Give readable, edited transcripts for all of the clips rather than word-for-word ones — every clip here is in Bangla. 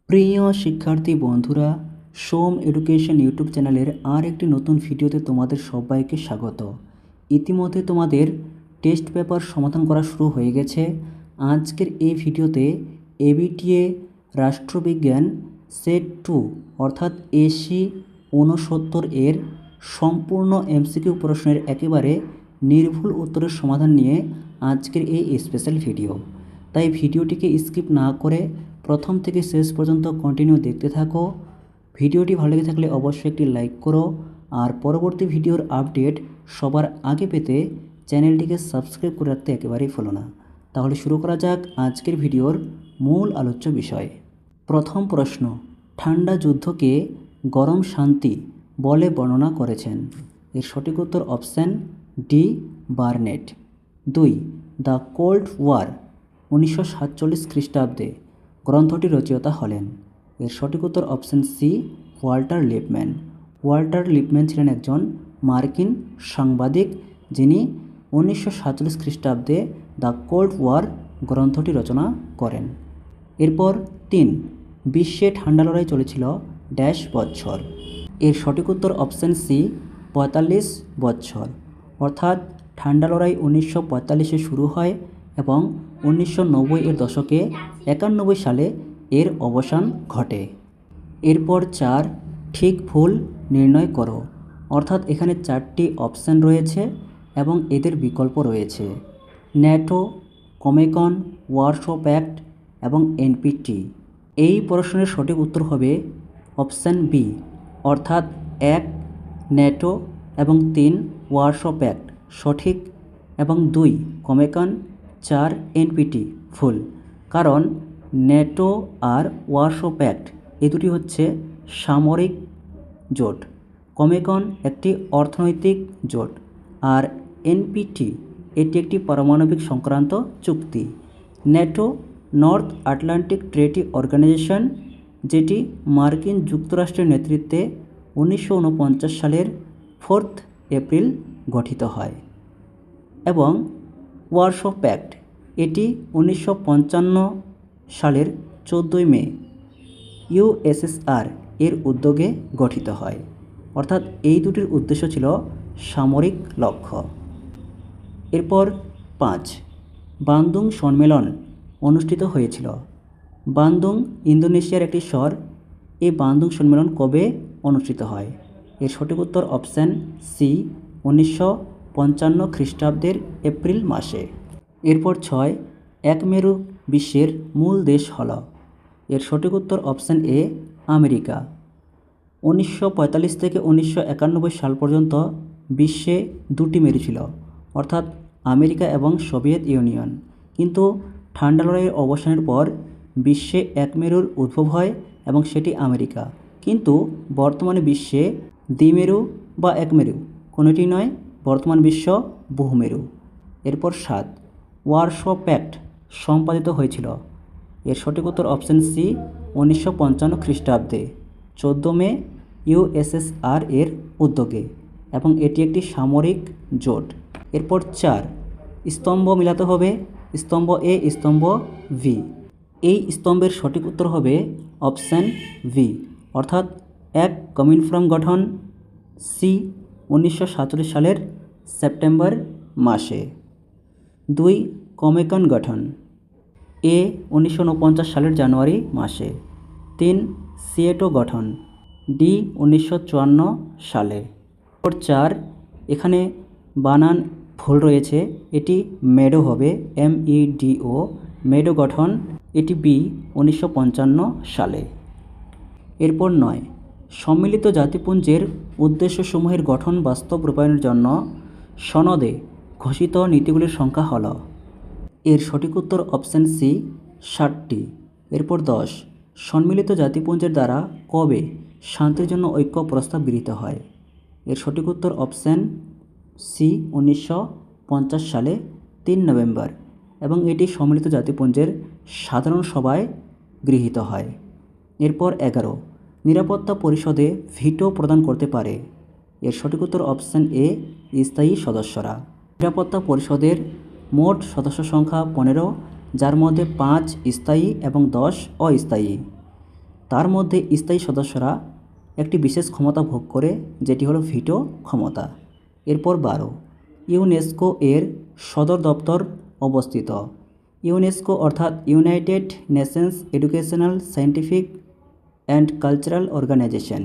প্রিয় শিক্ষার্থী বন্ধুরা, সোম এডুকেশন ইউটিউব চ্যানেলের আর একটি নতুন ভিডিওতে তোমাদের সবাইকে স্বাগত। ইতিমধ্যে তোমাদের টেস্ট পেপার সমাধান করা শুরু হয়ে গেছে। আজকের এই ভিডিওতে এবিটিএ রাষ্ট্রবিজ্ঞান সেট 2 অর্থাৎ এসি 69 এর সম্পূর্ণ এমসিকিউ প্রশ্নের একেবারে নির্ভুল উত্তরের সমাধান নিয়ে আজকের এই স্পেশাল ভিডিও। তাই ভিডিওটিকে স্কিপ না করে প্রথম থেকে শেষ পর্যন্ত কন্টিনিউ দেখতে থাকো। ভিডিওটি ভালো লেগে থাকলে অবশ্যই একটি লাইক করো, আর পরবর্তী ভিডিওর আপডেট সবার আগে পেতে চ্যানেলটিকে সাবস্ক্রাইব করে রাখতে একেবারেই ভুলো না। তাহলে শুরু করা যাক আজকের ভিডিওর মূল আলোচ্য বিষয়। প্রথম প্রশ্ন, ঠান্ডা যুদ্ধকে গরম শান্তি বলে বর্ণনা করেছেন? এর সঠিক উত্তর option D, Burnett. 2, the cold war 1947 খ্রিস্টাব্দে গ্রন্থটি রচয়িতা হলেন? এর সঠিক উত্তর option C, Walter Lippmann. Walter Lippmann ছিলেন একজন মার্কিন সাংবাদিক, যিনি 1947 খ্রিস্টাব্দে দ্য কোল্ড ওয়ার গ্রন্থটি রচনা করেন। এরপর 3, বিশ্বে ঠান্ডা লড়াই চলেছিল ড্যাশ বছর? এর সঠিক উত্তর অপশান সি, 45 বছর। অর্থাৎ ঠান্ডা লড়াই 1945-এ শুরু হয় এবং 1990 এর দশকে 91 সালে এর অবসান ঘটে। এরপর 4, ঠিক ভুল নির্ণয় করো। অর্থাৎ এখানে 4টি অপশান রয়েছে এবং এদের বিকল্প রয়েছে ন্যাটো, কমেকন, ওয়ারশো প্যাক্ট এবং এনপিটি। এই প্রশ্নের সঠিক উত্তর হবে অপশান বি, অর্থাৎ 1 ন্যাটো এবং 3 ওয়ারশো প্যাক্ট সঠিক এবং 2 কমেকন, 4 এনপিটি ভুল। কারণ ন্যাটো আর ওয়ারশো প্যাক্ট এই দুটি হচ্ছে সামরিক জোট, কমেকন একটি অর্থনৈতিক জোট, আর এনপিটি এটি একটি পারমাণবিক সংক্রান্ত চুক্তি। NATO North Atlantic Treaty Organisation, যেটি মার্কিন যুক্তরাষ্ট্রের নেতৃত্বে 1949 সালের 4 এপ্রিল গঠিত হয়। এবং ওয়ারশো প্যাক্ট এটি 1955 সালের 14 মে ইউএসএসআর এর উদ্যোগে গঠিত হয়। অর্থাৎ এই দুটির উদ্দেশ্য ছিল সামরিক লক্ষ্য। এরপর 5, বান্দুং সম্মেলন অনুষ্ঠিত হয়েছিল? বান্দুং ইন্দোনেশিয়ার একটি শহর। এই বান্দুং সম্মেলন কবে অনুষ্ঠিত হয়? এর সঠিক উত্তর অপশান সি, 1955 খ্রিস্টাব্দের এপ্রিল মাসে। এরপর 6, এক মেরু বিশ্বের মূল দেশ হল? এর সঠিক উত্তর অপশান এ, আমেরিকা। 1945 থেকে 1991 সাল পর্যন্ত বিশ্বে 2টি মেরু ছিল, অর্থাৎ আমেরিকা এবং সোভিয়েত ইউনিয়ন। কিন্তু ঠান্ডা লড়াইয়ের অবসানের পর বিশ্বে এক মেরুর উদ্ভব হয় এবং সেটি আমেরিকা। কিন্তু বর্তমানে বিশ্বে দ্বিমেরু বা একমেরু কোনোটি নয়, বর্তমান বিশ্ব বহুমেরু। এরপর 7, ওয়ারশো প্যাক্ট সম্পাদিত হয়েছিল? এর সঠিক উত্তর অপশান সি, 1955 খ্রিস্টাব্দে 14 মে ইউএসএসআর এর উদ্যোগে, এবং এটি একটি সামরিক জোট। এরপর 4, স্তম্ভ মিলাতে হবে স্তম্ভ এ স্তম্ভ ভি। এই স্তম্ভের সঠিক উত্তর হবে অপশান ভি, অর্থাৎ 1 কমিনফ্রম গঠন সি, 1947 সালের সেপ্টেম্বর মাসে। 2, কমেকন গঠন এ, 1949 সালের জানুয়ারি মাসে। 3, সিয়েটো গঠন ডি, 1954 সালে। 4, এখানে বানান ভুল রয়েছে, এটি মেডো হবে MEDO, মেডো গঠন এটি বি, 1955 সালে। এরপর 9, সম্মিলিত জাতিপুঞ্জের উদ্দেশ্যসমূহের গঠন বাস্তব রূপায়ণের জন্য সনদে ঘোষিত নীতিগুলির সংখ্যা হল? এর সঠিক উত্তর অপশান সি, 60টি। এরপর 10, সম্মিলিত জাতিপুঞ্জের দ্বারা কবে শান্তির জন্য ঐক্য প্রস্তাব গৃহীত হয়? এর সঠিক উত্তর অপশান সি, 1950 সালে 3 নভেম্বর, এবং এটি সম্মিলিত জাতিপুঞ্জের সাধারণ সভায় গৃহীত হয়। এরপর 11, নিরাপত্তা পরিষদে ভিটো প্রদান করতে পারে? এর সঠিক উত্তর অপশান এ, স্থায়ী সদস্যরা। নিরাপত্তা পরিষদের মোট সদস্য সংখ্যা 15, যার মধ্যে 5 স্থায়ী এবং 10 অস্থায়ী। তার মধ্যে স্থায়ী সদস্যরা একটি বিশেষ ক্ষমতা ভোগ করে, যেটি হলো ভিটো ক্ষমতা। এরপর 12, ইউনেস্কো এর সদর দপ্তর অবস্থিত। ইউনেস্কো অর্থাৎ United Nations Educational, Scientific and Cultural Organisation,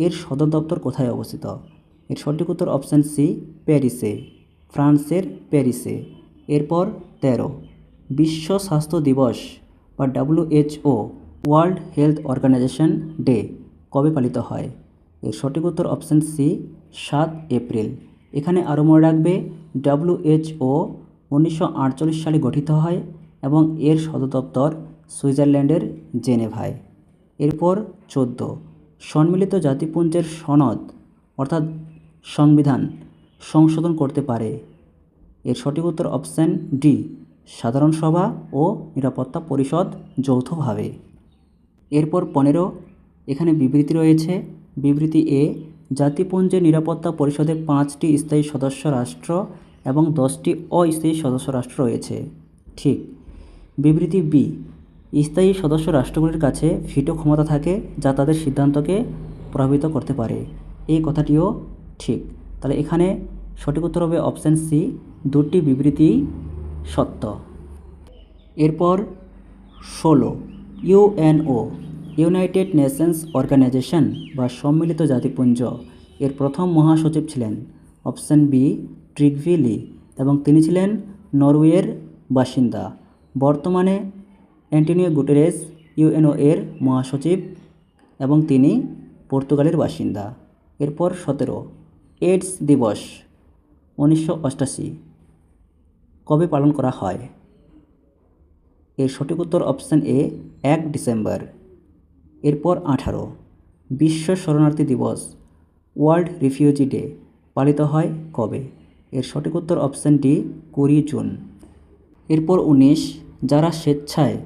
এর সদর দপ্তর কোথায় অবস্থিত? এর সঠিক উত্তর অপশান সি, প্যারিসে, ফ্রান্সের প্যারিসে। এরপর 13, বিশ্ব স্বাস্থ্য দিবস বা WHO, World Health Organisation Day কবে পালিত হয়? এর সঠিক উত্তর অপশান সি, 7 এপ্রিল। এখানে আরও মনে রাখবে WHO 1948 সালে গঠিত হয় এবং এর সদর দপ্তর সুইজারল্যান্ডের জেনেভায়। এরপর 14, সম্মিলিত জাতিপুঞ্জের সনদ অর্থাৎ সংবিধান সংশোধন করতে পারে? এর সঠিক উত্তর অপশান ডি, সাধারণ সভা ও নিরাপত্তা পরিষদ যৌথভাবে। এরপর 15, এখানে বিবৃতি রয়েছে। বিবৃতি এ, জাতিপুঞ্জের নিরাপত্তা পরিষদে 5টি স্থায়ী সদস্য রাষ্ট্র এবং 10টি অস্থায়ী সদস্য রাষ্ট্র রয়েছে। ঠিক। বিবৃতি বি, স্থায়ী সদস্য রাষ্ট্রগুলির কাছে ভিটো ক্ষমতা থাকে যা তাদের সিদ্ধান্তকে প্রভাবিত করতে পারে। এই কথাটিও ঠিক। তাহলে এখানে সঠিক উত্তর হবে অপশান সি, দুটি বিবৃতি সত্য। এরপর 16, ইউএনও, ইউনাইটেড নেশনস অর্গানাইজেশন বা সম্মিলিত জাতিপুঞ্জ, এর প্রথম মহাসচিব ছিলেন? অপশান বি, ট্রিগভি লি, এবং তিনি ছিলেন নরওয়ের বাসিন্দা। বর্তমানে অ্যান্টোনিও গুটেরেস ইউএনও এর মহাসচিব এবং তিনি পর্তুগালের বাসিন্দা। এরপর 17, এইডস দিবস 1988 কবে পালন করা হয়? এর সঠিক উত্তর অপশান এ, 1 ডিসেম্বর। এরপর 18, বিশ্ব শরণার্থী দিবস ওয়ার্ল্ড রিফিউজি ডে পালিত হয় কবে? এর সঠিক উত্তর অপশান ডি, 20 জুন। এরপর 19, যারা স্বেচ্ছায়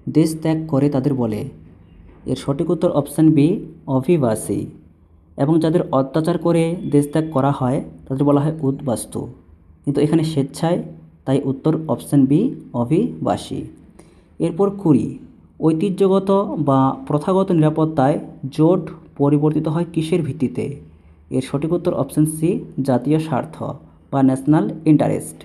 দেশ ত্যাগ করে তাদের বলে? এর সঠিক উত্তর অপশান বি, অভিবাসী। এবং যাদের অত্যাচার করে দেশ ত্যাগ করা হয় তাদের বলা হয় উদ্বাস্তু, কিন্তু এখানে স্বেচ্ছায়, তাই উত্তর অপশান বি, অভিবাসী। এরপর 20, ঐতিহ্যগত বা প্রথাগত নিরাপত্তায় জোট পরিবর্তিত হয় কিসের ভিত্তিতে? এর সঠিক উত্তর অপশান সি, জাতীয় স্বার্থ বা ন্যাশনাল ইন্টারেস্ট।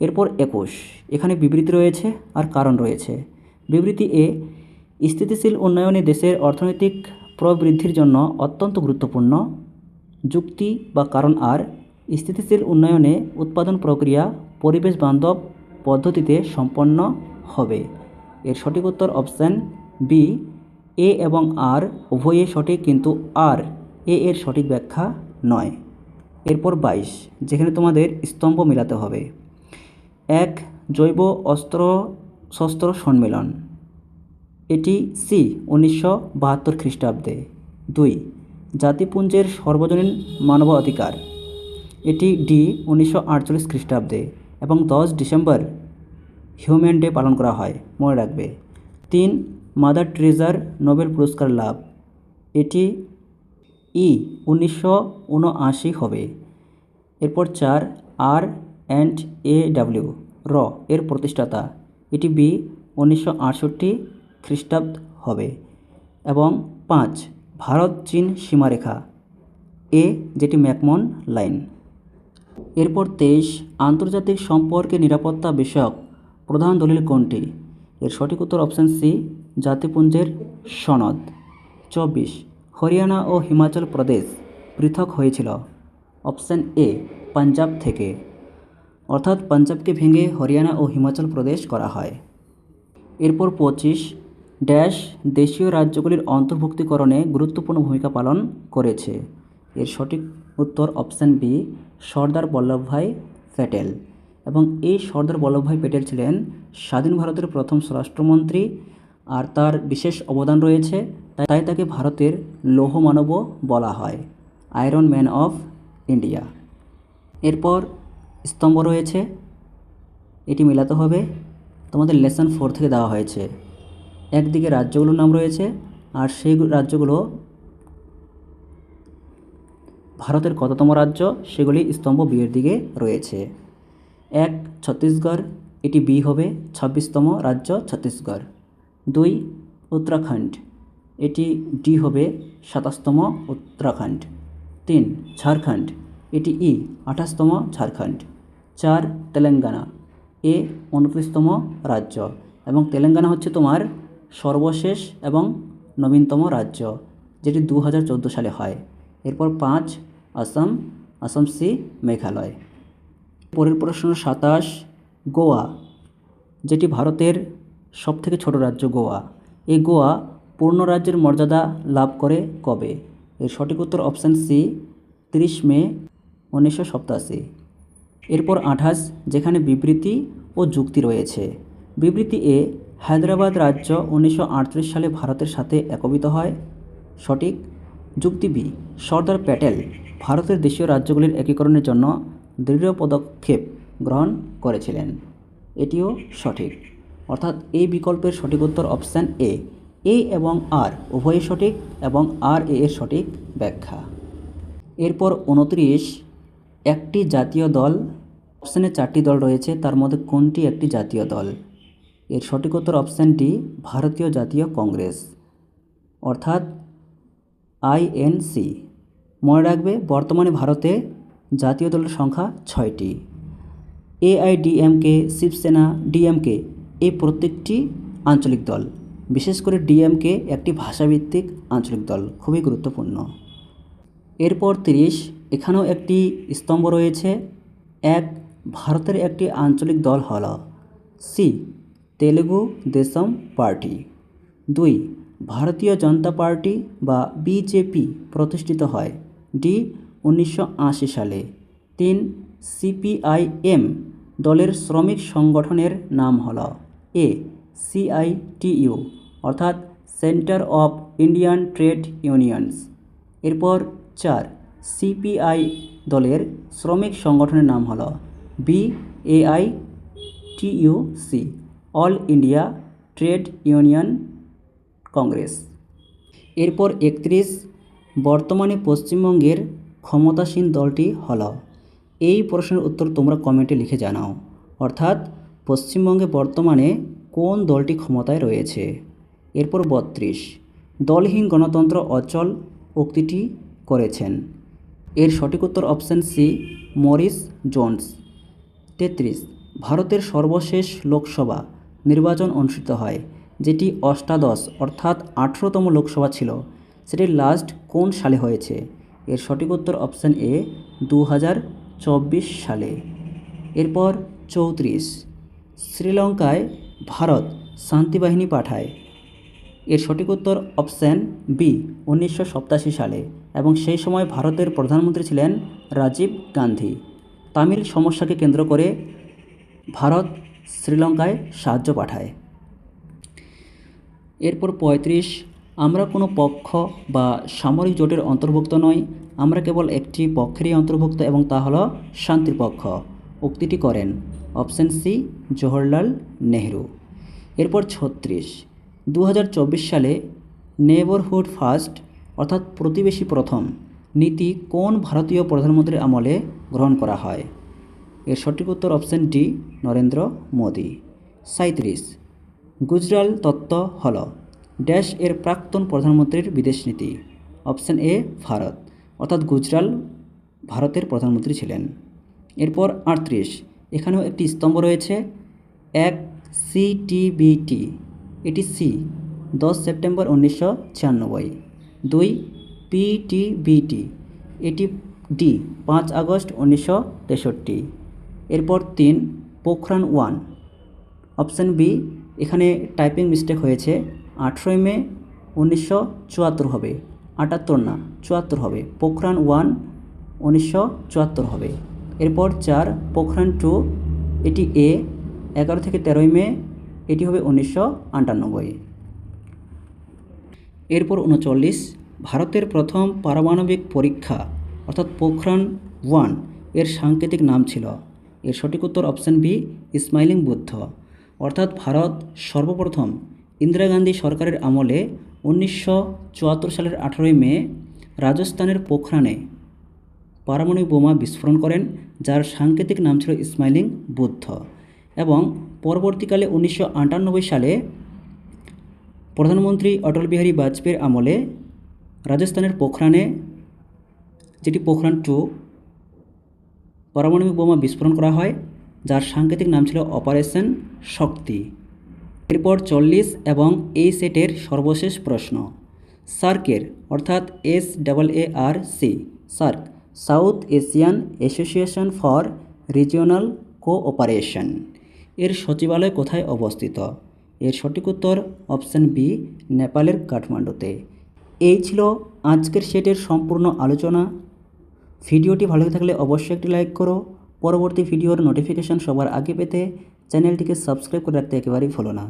এরপর 21, এখানে বিবৃতি রয়েছে আর কারণ রয়েছে। বিবৃতি এ, স্থিতিশীল উন্নয়নে দেশের অর্থনৈতিক প্রবৃদ্ধির জন্য অত্যন্ত গুরুত্বপূর্ণ। যুক্তি বা কারণ আর, স্থিতিশীল উন্নয়নে উৎপাদন প্রক্রিয়া পরিবেশ বান্ধব পদ্ধতিতে সম্পন্ন হবে। এর সঠিক উত্তর অপশান বি, এ এবং আর উভয়ে সঠিক, কিন্তু আর এর সঠিক ব্যাখ্যা নয়। এরপর 22, যেখানে তোমাদের স্তম্ভ মেলাতে হবে। 1, জৈব অস্ত্র শস্ত্র সম্মেলন, এটি সি, 1972 খ্রিস্টাব্দে। 2, জাতিপুঞ্জের সর্বজনীন মানবাধিকার, এটি ডি, 1948 খ্রিস্টাব্দে এবং 10 ডিসেম্বর হিউম্যান ডে পালন করা হয়, মনে রাখবে। 3, মাদার টেরেসার নোবেল পুরস্কার লাভ, এটি ই, 1979 হবে। এরপর 4, আর অ্যান্ড এ ডাব্লিউ র এর প্রতিষ্ঠাতা, এটি বি, 1968 খ্রিস্টাব্দ হবে। এবং 5, ভারত চীন সীমারেখা, এ, যেটি ম্যাকমোহন লাইন। এরপর 23, আন্তর্জাতিক সম্পর্কে নিরাপত্তা বিষয়ক প্রধান দলিল কোনটি? এর সঠিক উত্তর অপশান সি, জাতিপুঞ্জের সনদ। 24, হরিয়ানা ও হিমাচল প্রদেশ পৃথক হয়েছিল? অপশান এ, পাঞ্জাব থেকে, অর্থাৎ পাঞ্জাবকে ভেঙে হরিয়ানা ও হিমাচল প্রদেশ করা হয়। এরপর 25, ড্যাশ দেশীয় রাজ্যগুলির অন্তর্ভুক্তিকরণে গুরুত্বপূর্ণ ভূমিকা পালন করেছে? এর সঠিক উত্তর অপশান বি, সর্দার বল্লভভাই প্যাটেল। এবং এই সর্দার বল্লভভাই প্যাটেল ছিলেন স্বাধীন ভারতের প্রথম স্বরাষ্ট্রমন্ত্রী, আর তার বিশেষ অবদান রয়েছে, তাই তাকে ভারতের লৌহ মানবও বলা হয়, আয়রন ম্যান অফ ইন্ডিয়া। এরপর স্তম্ভ রয়েছে, এটি মেলাতে হবে, তোমাদের লেসন 4 থেকে দেওয়া হয়েছে। একদিকে রাজ্যগুলোর নাম রয়েছে আর সেই রাজ্যগুলো ভারতের কততম রাজ্য সেগুলি স্তম্ভ বি এর দিকে রয়েছে। 1, ছত্তিশগড়, এটি বি হবে, 26তম রাজ্য ছত্তিশগড়। 2, উত্তরাখণ্ড, এটি ডি হবে 27তম উত্তরাখণ্ড। 3 ঝাড়খণ্ড, এটি ই 28তম ঝাড়খণ্ড। 4 তেলেঙ্গানা, এ 29তম রাজ্য, এবং তেলেঙ্গানা হচ্ছে তোমার সর্বশেষ এবং নবীনতম রাজ্য, যেটি 2014 সালে হয়। এরপর 5 আসাম, আসাম সি মেঘালয়। পরের প্রশ্ন 27 গোয়া, যেটি ভারতের সবথেকে ছোট রাজ্য গোয়া। এই গোয়া পূর্ণ রাজ্যের মর্যাদা লাভ করে কবে? এর সঠিক উত্তর অপশান সি 30 মে 1987। এরপর 28 যেখানে বিবৃতি ও যুক্তি রয়েছে। বিবৃতি এ হায়দ্রাবাদ রাজ্য 1938 সালে ভারতের সাথে একীভূত হয়, সঠিক। যুক্তি বি সর্দার প্যাটেল ভারতের দেশীয় রাজ্যগুলির একীকরণের জন্য দৃঢ় পদক্ষেপ গ্রহণ করেছিলেন, এটিও সঠিক। অর্থাৎ এই বিকল্পের সঠিক উত্তর অপশান এ এবং আর উভয়ই সঠিক, এবং আর এর সঠিক ব্যাখ্যা। এরপর 29 একটি জাতীয় দল, অপশানে 4টি দল রয়েছে, তার মধ্যে কোনটি একটি জাতীয় দল? এর সঠিক উত্তর অপশান ডি ভারতীয় জাতীয় কংগ্রেস, অর্থাৎ আইএনসি। মনে রাখবে বর্তমানে ভারতে জাতীয় দলের সংখ্যা 6টি। এআইডিএমকে, শিবসেনা, ডিএমকে এই প্রত্যেকটি আঞ্চলিক দল। বিশেষ করে ডিএমকে একটি ভাষাভিত্তিক আঞ্চলিক দল, খুবই গুরুত্বপূর্ণ। এরপর 30 এখানেও একটি স্তম্ভ রয়েছে। 1 ভারতের একটি আঞ্চলিক দল হল সি তেলুগু দেশম পার্টি। 2 ভারতীয় জনতা পার্টি বা বিজেপি প্রতিষ্ঠিত হয়, ডি 1980 সালে। 3 সিপিআইএম দলের শ্রমিক সংগঠনের নাম হল এ সিআইটিইউ, অর্থাৎ centre of Indian trade unions. এরপর 4 সিপিআই দলের শ্রমিক সংগঠনের নাম হল বিএআইটিইউসি, all India trade union congress. এরপর 31 বর্তমানে পশ্চিমবঙ্গের ক্ষমতাসীন দলটি হল। এই প্রশ্নের উত্তর তোমরা কমেন্টে লিখে জানাও, অর্থাৎ পশ্চিমবঙ্গে বর্তমানে কোন দলটি ক্ষমতায় রয়েছে। এরপর 32 দলহীন গণতন্ত্র অচল উক্তিটি করেছেন। এর সঠিক উত্তর অপশান সি মরিস জোন্স। 33 ভারতের সর্বশেষ লোকসভা নির্বাচন অনুষ্ঠিত হয়, যেটি অষ্টাদশ অর্থাৎ 18তম লোকসভা ছিল, সেটি লাস্ট কোন সালে হয়েছে? এর সঠিক উত্তর অপশান এ 2024 সালে। এরপর 34 শ্রীলঙ্কায় ভারত শান্তিবাহিনী পাঠায়, এর সঠিক উত্তর অপশান বি 1987 সালে, এবং সেই সময় ভারতের প্রধানমন্ত্রী ছিলেন রাজীব গান্ধী। তামিল সমস্যাকে কেন্দ্র করে ভারত শ্রীলঙ্কায় সাহায্য পাঠায়। এরপর 35 আমরা কোনো পক্ষ বা সামরিক জোটের অন্তর্ভুক্ত নই, আমরা কেবল একটি পক্ষেরই অন্তর্ভুক্ত, এবং তা হলো শান্তির পক্ষ, উক্তিটি করেন অপশান সি জওহরলাল নেহরু। এরপর 36 2024 সালে নেইবারহুড ফার্স্ট অর্থাৎ প্রতিবেশী প্রথম নীতি কোন ভারতীয় প্রধানমন্ত্রীর আমলে গ্রহণ করা হয়? এর সঠিক উত্তর অপশান ডি নরেন্দ্র মোদী। 37 গুজরাল তত্ত্ব হল ড্যাশ এর প্রাক্তন প্রধানমন্ত্রীর বিদেশ নীতি, অপশান এ ভারত, অর্থাৎ গুজরাল ভারতের প্রধানমন্ত্রী ছিলেন। এরপর 38 এখানেও একটি স্তম্ভ রয়েছে। 1 সিটিবিটি, এটি সি 10 সেপ্টেম্বর 1996। 2 পিটিবিটি, এটি ডি 5 আগস্ট 1963। এরপর 3 পোখরান 1, অপশান বি, এখানে টাইপিং মিস্টেক হয়েছে, 18 মে 1974 হবে, 78 না 74 হবে, পোখরান 1 1974 হবে। এরপর 4 পোখরান 2, এটি এ 11 থেকে 13 মে, এটি হবে 1998। এরপর 39 ভারতের প্রথম পারমাণবিক পরীক্ষা অর্থাৎ পোখরান 1 এর সাংকেতিক নাম ছিল, এর সঠিক উত্তর অপশান বি স্মাইলিং বুদ্ধ, অর্থাৎ ভারত সর্বপ্রথম ইন্দিরা গান্ধী সরকারের আমলে 1974 সালের 18 মে রাজস্থানের পোখরানে পারমাণবিক বোমা বিস্ফোরণ করেন, যার সাংকেতিক নাম ছিল স্মাইলিং বুদ্ধ, এবং পরবর্তীকালে 1998 সালে প্রধানমন্ত্রী অটল বিহারী বাজপেয়ীর আমলে রাজস্থানের পোখরানে, যেটি পোখরান-2, পারমাণবিক বোমা বিস্ফোরণ করা হয়, যার সাংকেতিক নাম ছিল অপারেশন শক্তি। এরপর 40 এবং এই সেটের সর্বশেষ প্রশ্ন। সার্কের অর্থাৎ SAARC, SAARC south Asian association for regional cooperation, এর সচিবালয় কোথায় অবস্থিত? এর সঠিক উত্তর অপশান বি, নেপালের কাঠমান্ডুতে। এই ছিল আজকের সেটের সম্পূর্ণ আলোচনা। ভিডিওটি ভালো থাকলে অবশ্যই একটি লাইক করো। পরবর্তী ভিডিওর নোটিফিকেশন সবার আগে পেতে চ্যানেলটিকে সাবস্ক্রাইব করে রাখতে একেবারেই ভুলো না।